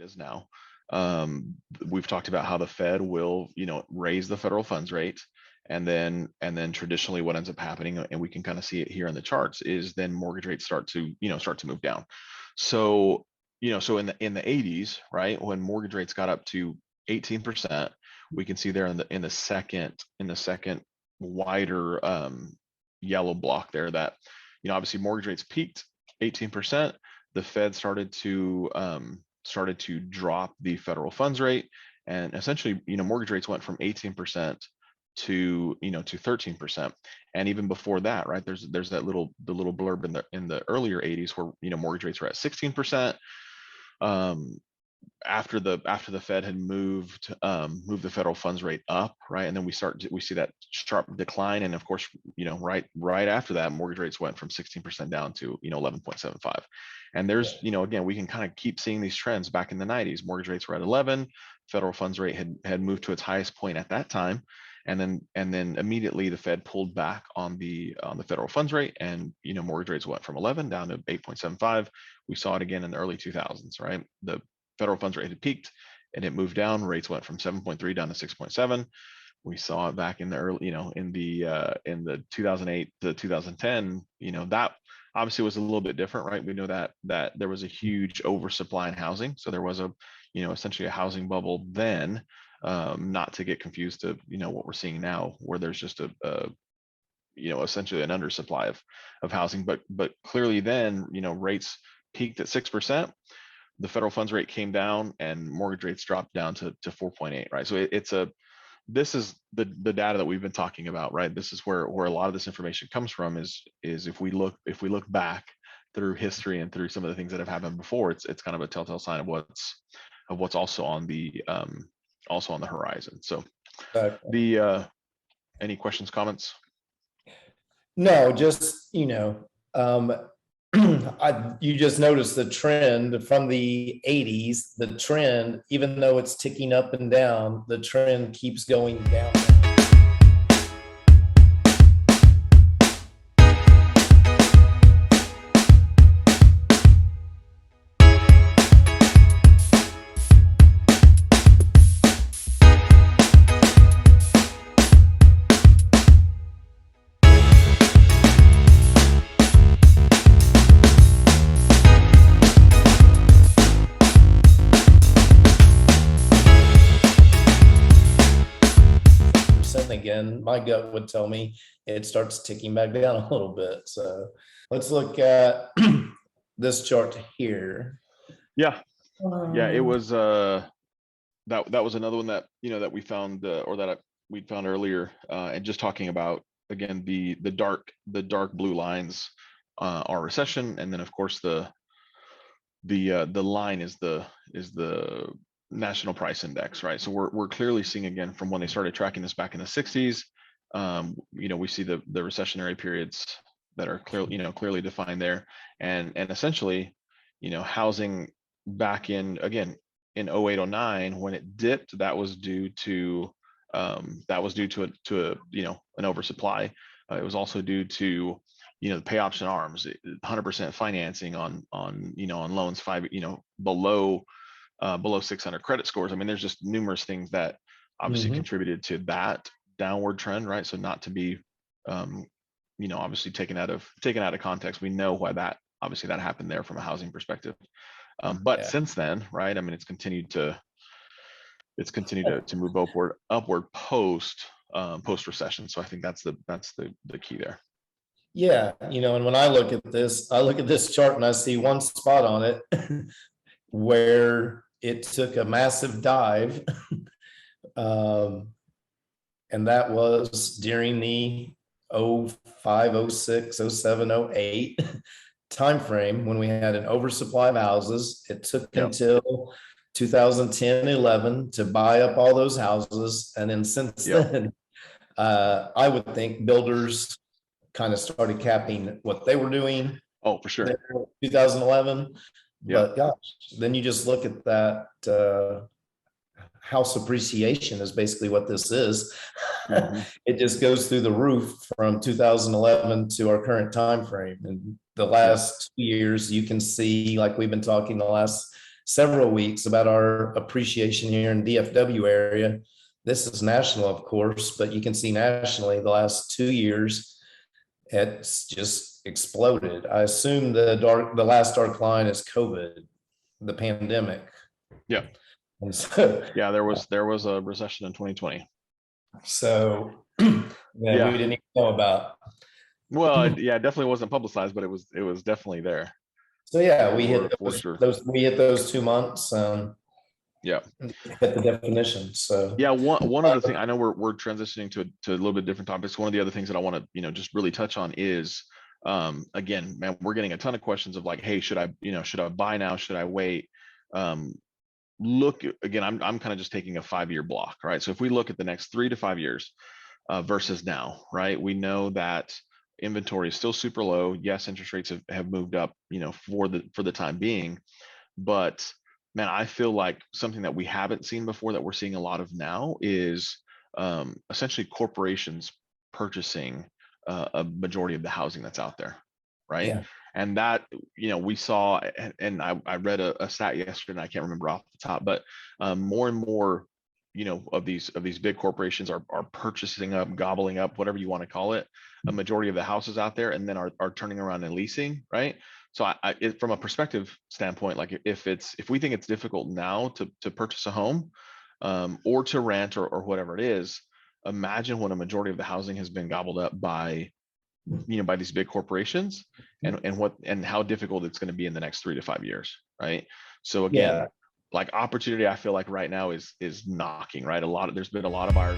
is now. We've talked about how the Fed will, raise the federal funds rate, and then traditionally what ends up happening, and we can kind of see it here in the charts, is then mortgage rates start to move down. So, so in the 80s, right, when mortgage rates got up to 18%, we can see there in the second wider yellow block there that, obviously mortgage rates peaked 18%. The Fed started to drop the federal funds rate, and essentially, mortgage rates went from 18% to 13%. And even before that, right, there's that little blurb in the earlier 80s where mortgage rates were at 16%. After the Fed had moved the federal funds rate up, right, and then we see that sharp decline, and of course, right after that, mortgage rates went from 16% down to 11.75. And there's again, we can kind of keep seeing these trends. Back in the 90s, mortgage rates were at 11, federal funds rate had moved to its highest point at that time, and then immediately the Fed pulled back on the federal funds rate, and mortgage rates went from 11 down to 8.75. We saw it again in the early 2000s, right? The federal funds rate had peaked and it moved down. Rates went from 7.3 down to 6.7. We saw it back in the early, in the 2008 to 2010. That obviously was a little bit different, right? We know that there was a huge oversupply in housing, so there was essentially a housing bubble then. Not to get confused to what we're seeing now, where there's just essentially an undersupply of housing. But clearly then, rates peaked at 6%. The federal funds rate came down and mortgage rates dropped down to 4.8, right? So this is the data that we've been talking about, right? This is where a lot of this information comes from, is if we look back through history and through some of the things that have happened before, it's kind of a telltale sign of what's also on the horizon. So any questions, comments? No, just you just noticed the trend from the 80s. The trend, even though it's ticking up and down, the trend keeps going down. Again, my gut would tell me it starts ticking back down a little bit. So let's look at this chart here. Yeah, it was that was another one that that we found, or that we found earlier, and just talking about, again, the dark blue lines are recession, and then of course the line is the national price index, right? So we're clearly seeing, again, from when they started tracking this back in the 60s, we see the recessionary periods that are clearly defined there, and essentially, housing back in 0809, when it dipped, that was due to an oversupply. It was also due to the pay option arms, 100% financing on loans below 600 credit scores. I mean, there's just numerous things that obviously contributed to that downward trend, right? So not to be, obviously taken out of context. We know why that happened there from a housing perspective. But since then, right? I mean, it's continued to move upward post recession. So I think that's the key there. Yeah, and when I look at this chart and I see one spot on it where it took a massive dive, and that was during the 05, 06, 07, 08 timeframe, when we had an oversupply of houses. It took until 2010, 11 to buy up all those houses, and then since then, I would think builders kind of started capping what they were doing. Oh, for sure. 2011. But gosh, then you just look at that house appreciation is basically what this is. It just goes through the roof from 2011 to our current time frame. And the last 2 years, you can see, like we've been talking the last several weeks about our appreciation here in DFW area. This is national, of course, but you can see nationally the last 2 years, it's just exploded. I assume the last dark line is COVID, the pandemic. Yeah. And so, Yeah, there was a recession in 2020. so yeah, Yeah. we didn't even know about. Well, yeah, it definitely wasn't publicized, but it was definitely there. So yeah, we For hit sure. we hit those 2 months, Yeah. hit the definition. So Yeah, one other thing, I know we're transitioning to a little bit different topics. One of the other things that I want to, just really touch on is, again, man, we're getting a ton of questions of like, hey, should I buy now? Should I wait? Look, again, I'm kind of just taking a 5-year block, right? So if we look at the next 3 to 5 years versus now, right? We know that inventory is still super low. Yes, interest rates have moved up, for the time being, but man, I feel like something that we haven't seen before that we're seeing a lot of now is essentially corporations purchasing a majority of the housing that's out there, right? yeah, And that, we saw, and I read a stat yesterday, and I can't remember off the top, but more and more, of these big corporations are purchasing up, gobbling up, whatever you want to call it, a majority of the houses out there, and then are turning around and leasing, right? So from a perspective standpoint, like if we think it's difficult now to purchase a home, or to rent or whatever it is, imagine when a majority of the housing has been gobbled up by by these big corporations, and how difficult it's going to be in the next 3 to 5 years, right? So again, yeah. like opportunity, I feel like right now is knocking, right? There's been a lot of buyers.